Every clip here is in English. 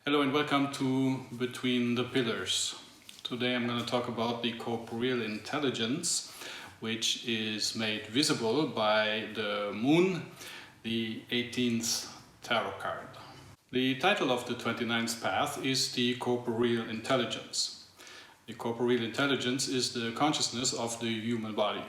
Hello and welcome to Between the Pillars. Today I'm going to talk about the corporeal intelligence, which is made visible by the moon, the 18th tarot card. The title of the 29th path is the corporeal intelligence. The corporeal intelligence is the consciousness of the human body.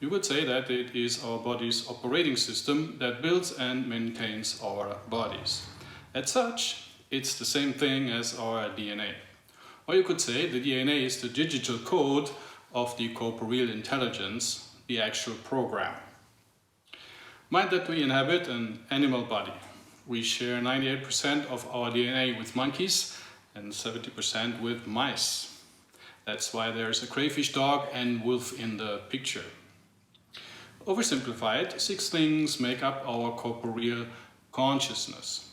You would say that it is our body's operating system that builds and maintains our bodies. As such, it's the same thing as our DNA. Or you could say the DNA is the digital code of the corporeal intelligence, the actual program. Mind that we inhabit an animal body. We share 98% of our DNA with monkeys and 70% with mice. That's why there's a crayfish dog and wolf in the picture. Oversimplified, 6 things make up our corporeal consciousness.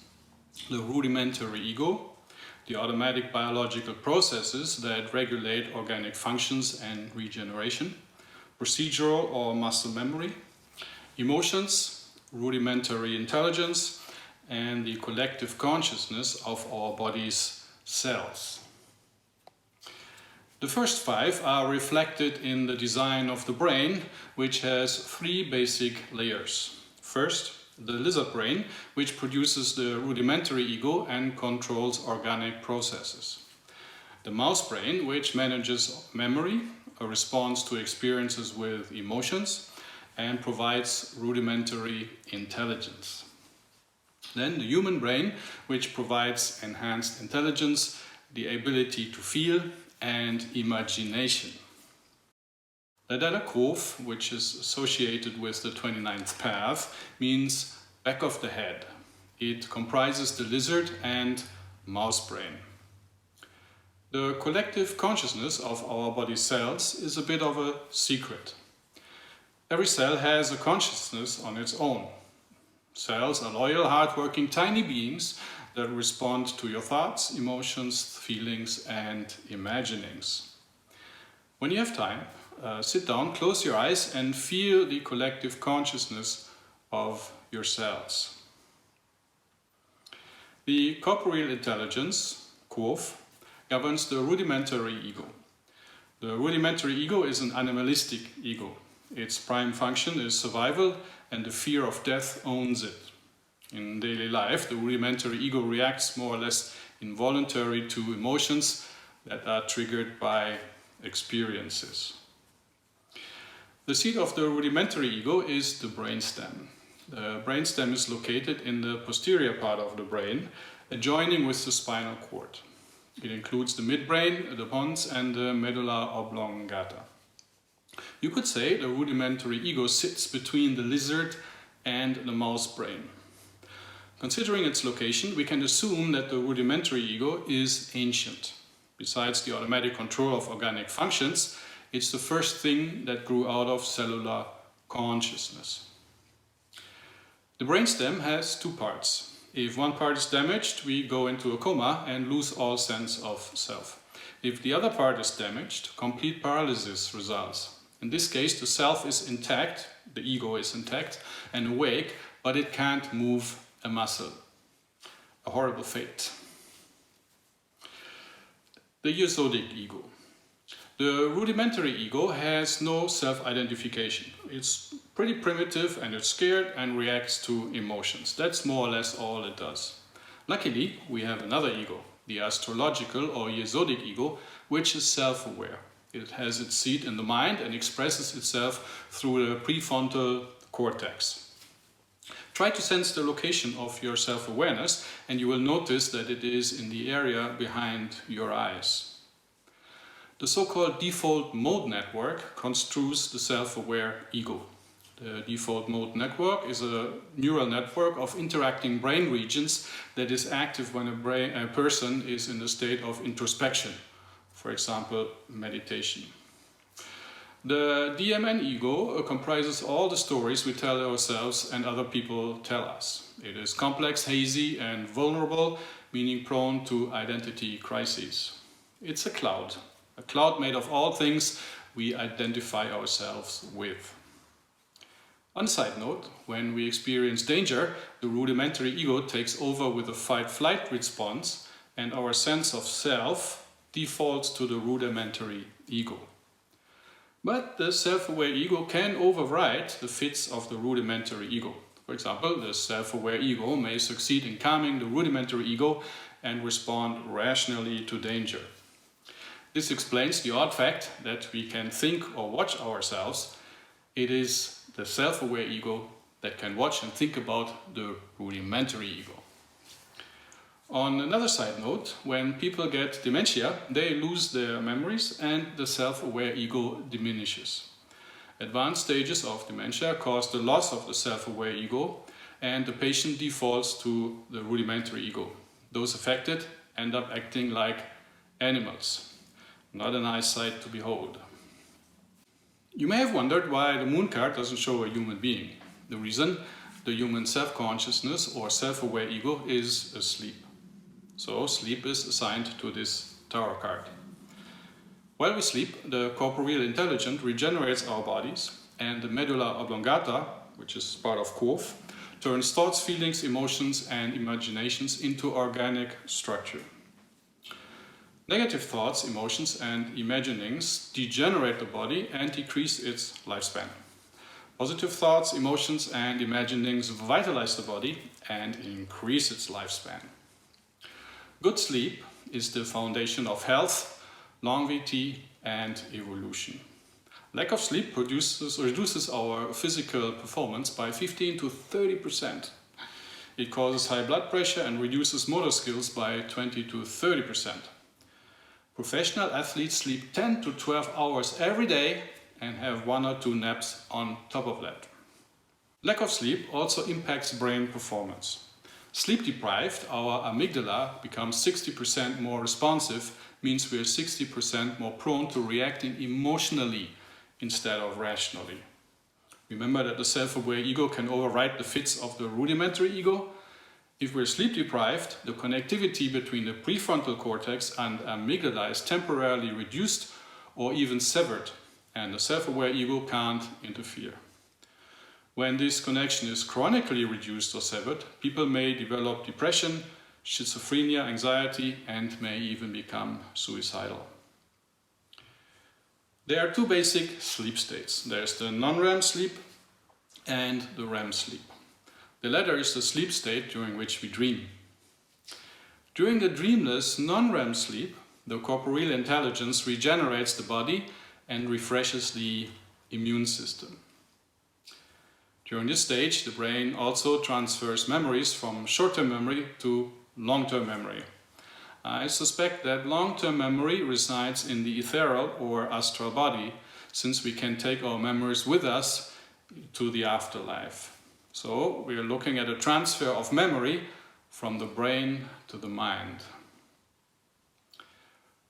The rudimentary ego, the automatic biological processes that regulate organic functions and regeneration, procedural or muscle memory, emotions, rudimentary intelligence, and the collective consciousness of our body's cells. The first 5 are reflected in the design of the brain, which has 3 basic layers. First, the lizard brain, which produces the rudimentary ego and controls organic processes. The mouse brain, which manages memory, a response to experiences with emotions, and provides rudimentary intelligence. Then the human brain, which provides enhanced intelligence, the ability to feel, and imagination. The data Kov, which is associated with the 29th path, means back of the head. It comprises the lizard and mouse brain. The collective consciousness of our body cells is a bit of a secret. Every cell has a consciousness on its own. Cells are loyal, hardworking, tiny beings that respond to your thoughts, emotions, feelings, and imaginings. When you have time, sit down, close your eyes, and feel the collective consciousness of your cells. The corporeal intelligence, Kov, governs the rudimentary ego. The rudimentary ego is an animalistic ego. Its prime function is survival, and the fear of death owns it. In daily life, the rudimentary ego reacts more or less involuntarily to emotions that are triggered by experiences. The seat of the rudimentary ego is the brainstem. The brainstem is located in the posterior part of the brain, adjoining with the spinal cord. It includes the midbrain, the pons, and the medulla oblongata. You could say the rudimentary ego sits between the lizard and the mouse brain. Considering its location, we can assume that the rudimentary ego is ancient. Besides the automatic control of organic functions, it's the first thing that grew out of cellular consciousness. The brainstem has 2 parts. If one part is damaged, we go into a coma and lose all sense of self. If the other part is damaged, complete paralysis results. In this case, the self is intact, the ego is intact and awake, but it can't move a muscle. A horrible fate. The episodic ego. The rudimentary ego has no self-identification. It's pretty primitive and it's scared and reacts to emotions. That's more or less all it does. Luckily, we have another ego, the astrological or episodic ego, which is self-aware. It has its seat in the mind and expresses itself through the prefrontal cortex. Try to sense the location of your self-awareness and you will notice that it is in the area behind your eyes. The so-called default mode network construes the self-aware ego. The default mode network is a neural network of interacting brain regions that is active when a person is in a state of introspection, for example, meditation. The DMN ego comprises all the stories we tell ourselves and other people tell us. It is complex, hazy, and vulnerable, meaning prone to identity crises. It's a cloud made of all things we identify ourselves with. On a side note, when we experience danger, the rudimentary ego takes over with a fight-flight response and our sense of self defaults to the rudimentary ego. But the self-aware ego can override the fits of the rudimentary ego. For example, the self-aware ego may succeed in calming the rudimentary ego and respond rationally to danger. This explains the odd fact that we can think or watch ourselves. It is the self-aware ego that can watch and think about the rudimentary ego. On another side note, when people get dementia, they lose their memories and the self-aware ego diminishes. Advanced stages of dementia cause the loss of the self-aware ego and the patient defaults to the rudimentary ego. Those affected end up acting like animals. Not a nice sight to behold. You may have wondered why the moon card doesn't show a human being. The reason: the human self-consciousness or self-aware ego is asleep. So sleep is assigned to this tarot card. While we sleep, the corporeal intelligence regenerates our bodies, and the medulla oblongata, which is part of QOF, turns thoughts, feelings, emotions and imaginations into organic structure. Negative thoughts, emotions and imaginings degenerate the body and decrease its lifespan. Positive thoughts, emotions and imaginings vitalize the body and increase its lifespan. Good sleep is the foundation of health, longevity and evolution. Lack of sleep reduces our physical performance by 15 to 30%. It causes high blood pressure and reduces motor skills by 20 to 30%. Professional athletes sleep 10 to 12 hours every day and have 1 or 2 naps on top of that. Lack of sleep also impacts brain performance. Sleep deprived, our amygdala becomes 60% more responsive, means we are 60% more prone to reacting emotionally instead of rationally. Remember that the self-aware ego can override the fits of the rudimentary ego. If we're sleep deprived, the connectivity between the prefrontal cortex and amygdala is temporarily reduced or even severed, and the self-aware ego can't interfere. When this connection is chronically reduced or severed, people may develop depression, schizophrenia, anxiety, and may even become suicidal. There are 2 basic sleep states. There's the non-REM sleep and the REM sleep. The latter is the sleep state during which we dream. During the dreamless non-REM sleep, the corporeal intelligence regenerates the body and refreshes the immune system. During this stage, the brain also transfers memories from short-term memory to long-term memory. I suspect that long-term memory resides in the ethereal or astral body, since we can take our memories with us to the afterlife. So we are looking at a transfer of memory from the brain to the mind.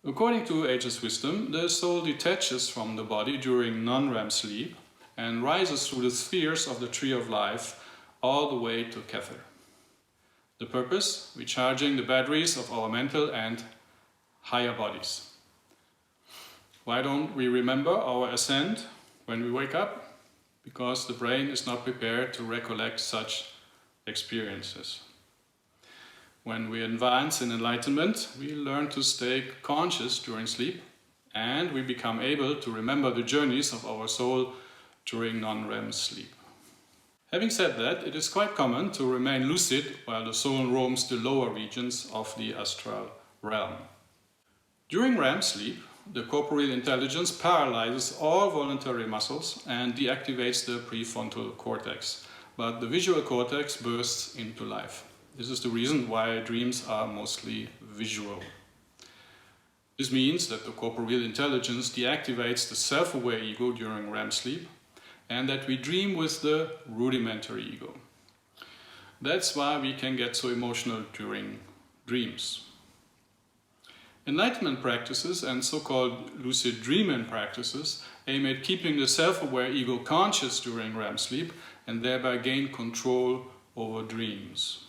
According to ageless wisdom, the soul detaches from the body during non-REM sleep and rises through the spheres of the tree of life all the way to Kether. The purpose: recharging the batteries of our mental and higher bodies. Why don't we remember our ascent when we wake up? Because the brain is not prepared to recollect such experiences. When we advance in enlightenment, we learn to stay conscious during sleep, and we become able to remember the journeys of our soul during non-REM sleep. Having said that, it is quite common to remain lucid while the soul roams the lower regions of the astral realm. During REM sleep, the corporeal intelligence paralyzes all voluntary muscles and deactivates the prefrontal cortex, but the visual cortex bursts into life. This is the reason why dreams are mostly visual. This means that the corporeal intelligence deactivates the self-aware ego during REM sleep, and that we dream with the rudimentary ego. That's why we can get so emotional during dreams. Enlightenment practices and so-called lucid dreaming practices aim at keeping the self-aware ego conscious during REM sleep and thereby gain control over dreams.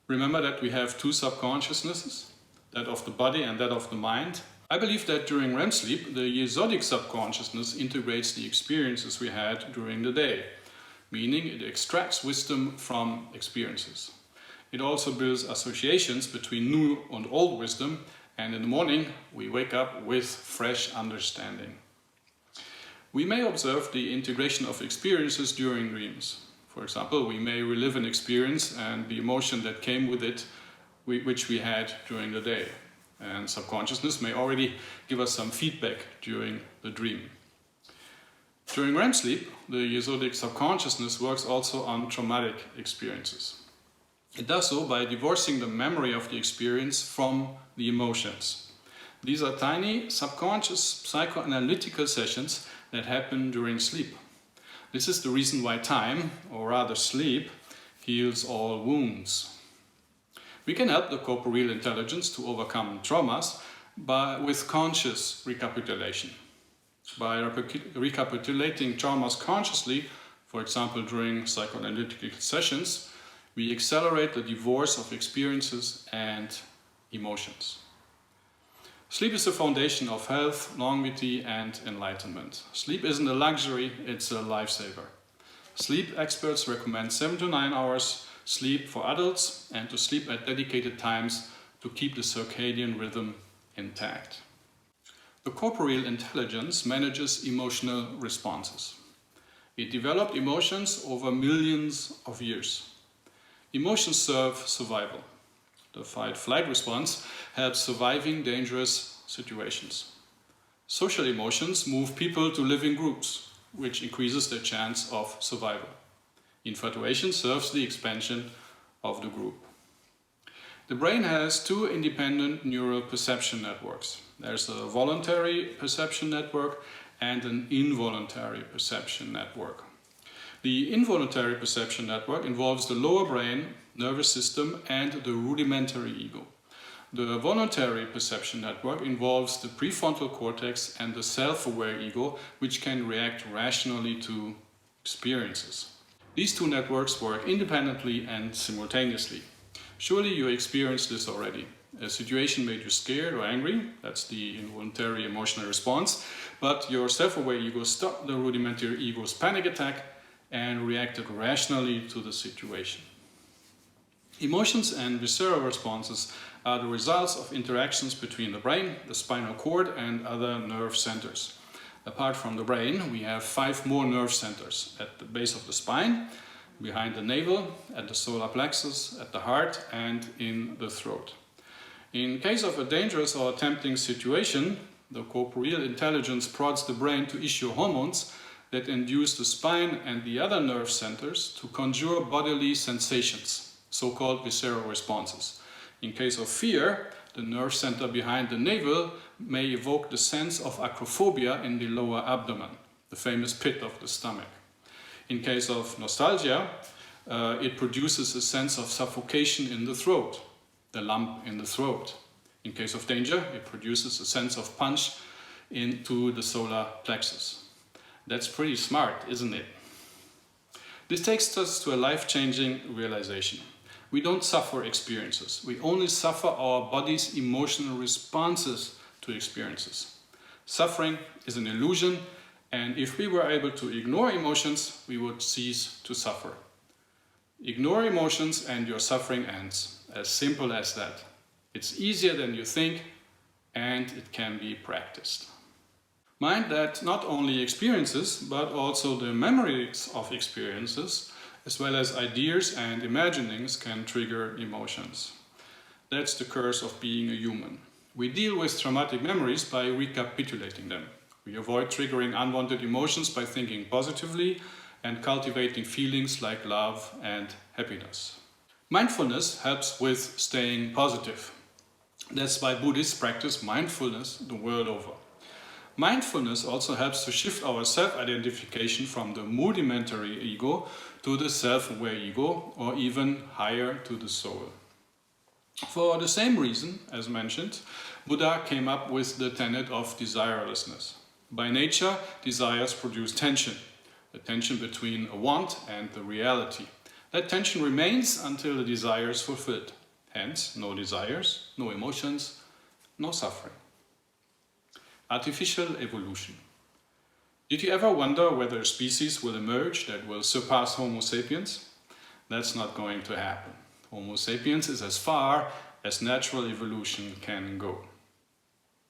Remember that we have 2 subconsciousnesses, that of the body and that of the mind. I believe that during REM sleep, the yesodic subconsciousness integrates the experiences we had during the day, meaning it extracts wisdom from experiences. It also builds associations between new and old wisdom, and in the morning we wake up with fresh understanding. We may observe the integration of experiences during dreams. For example, we may relive an experience and the emotion that came with it, which we had during the day. And subconsciousness may already give us some feedback during the dream. During REM sleep, the episodic subconsciousness works also on traumatic experiences. It does so by divorcing the memory of the experience from the emotions. These are tiny subconscious psychoanalytical sessions that happen during sleep. This is the reason why time, or rather sleep, heals all wounds. We can help the corporeal intelligence to overcome traumas with conscious recapitulation. By recapitulating traumas consciously, for example during psychoanalytical sessions, we accelerate the divorce of experiences and emotions. Sleep is the foundation of health, longevity, and enlightenment. Sleep isn't a luxury, it's a lifesaver. Sleep experts recommend 7 to 9 hours sleep for adults and to sleep at dedicated times to keep the circadian rhythm intact. The corporeal intelligence manages emotional responses. It developed emotions over millions of years. Emotions serve survival. The fight-flight response helps surviving dangerous situations. Social emotions move people to live in groups, which increases their chance of survival. Infatuation serves the expansion of the group. The brain has two independent neural perception networks. There's a voluntary perception network and an involuntary perception network. The involuntary perception network involves the lower brain, nervous system, and the rudimentary ego. The voluntary perception network involves the prefrontal cortex and the self-aware ego, which can react rationally to experiences. These two networks work independently and simultaneously. Surely you experienced this already. A situation made you scared or angry, that's the involuntary emotional response, but your self-aware ego stopped the rudimentary ego's panic attack and reacted rationally to the situation. Emotions and visceral responses are the results of interactions between the brain, the spinal cord, and other nerve centers. Apart from the brain, we have 5 more nerve centers at the base of the spine, behind the navel, at the solar plexus, at the heart, and in the throat. In case of a dangerous or tempting situation, the corporeal intelligence prods the brain to issue hormones that induce the spine and the other nerve centers to conjure bodily sensations, so-called visceral responses. In case of fear, the nerve center behind the navel may evoke the sense of acrophobia in the lower abdomen, the famous pit of the stomach. In case of nostalgia, it produces a sense of suffocation in the throat, the lump in the throat. In case of danger, it produces a sense of punch into the solar plexus. That's pretty smart, isn't it? This takes us to a life-changing realization. We don't suffer experiences. We only suffer our body's emotional responses to experiences. Suffering is an illusion, and if we were able to ignore emotions, we would cease to suffer. Ignore emotions and your suffering ends. As simple as that. It's easier than you think, and it can be practiced. Mind that not only experiences, but also the memories of experiences, as well as ideas and imaginings, can trigger emotions. That's the curse of being a human. We deal with traumatic memories by recapitulating them. We avoid triggering unwanted emotions by thinking positively and cultivating feelings like love and happiness. Mindfulness helps with staying positive. That's why Buddhists practice mindfulness the world over. Mindfulness also helps to shift our self-identification from the rudimentary ego to the self-aware ego, or even higher, to the soul. For the same reason, as mentioned, Buddha came up with the tenet of desirelessness. By nature, desires produce tension, the tension between a want and the reality. That tension remains until the desire is fulfilled. Hence, no desires, no emotions, no suffering. Artificial evolution. Did you ever wonder whether a species will emerge that will surpass Homo sapiens? That's not going to happen. Homo sapiens is as far as natural evolution can go.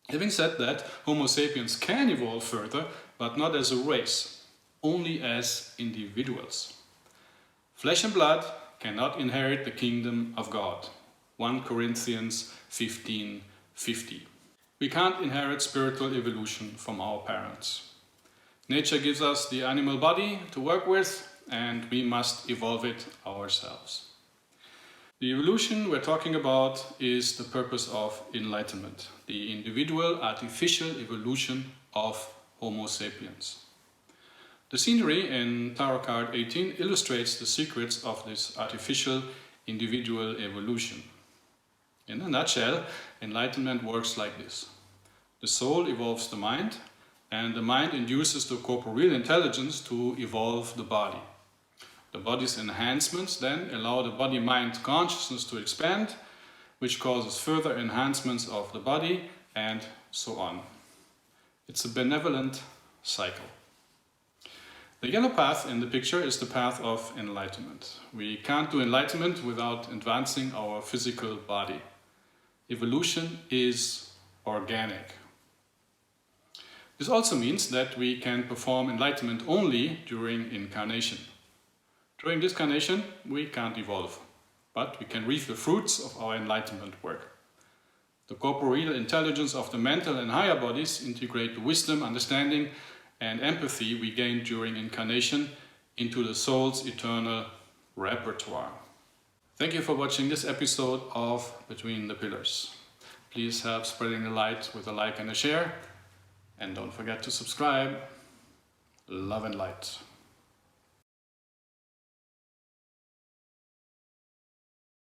Having said that, Homo sapiens can evolve further, but not as a race, only as individuals. Flesh and blood cannot inherit the kingdom of God. 1 Corinthians 15:50. We can't inherit spiritual evolution from our parents. Nature gives us the animal body to work with, and we must evolve it ourselves. The evolution we're talking about is the purpose of enlightenment, the individual artificial evolution of Homo sapiens. The scenery in Tarot card 18 illustrates the secrets of this artificial individual evolution. In a nutshell, enlightenment works like this. The soul evolves the mind, and the mind induces the corporeal intelligence to evolve the body. The body's enhancements then allow the body-mind consciousness to expand, which causes further enhancements of the body, and so on. It's a benevolent cycle. The yellow path in the picture is the path of enlightenment. We can't do enlightenment without advancing our physical body. Evolution is organic. This also means that we can perform enlightenment only during incarnation. During this incarnation, we can't evolve, but we can reap the fruits of our enlightenment work. The corporeal intelligence of the mental and higher bodies integrate the wisdom, understanding, and empathy we gain during incarnation into the soul's eternal repertoire. Thank you for watching this episode of Between the Pillars. Please help spreading the light with a like and a share. And don't forget to subscribe. Love and light.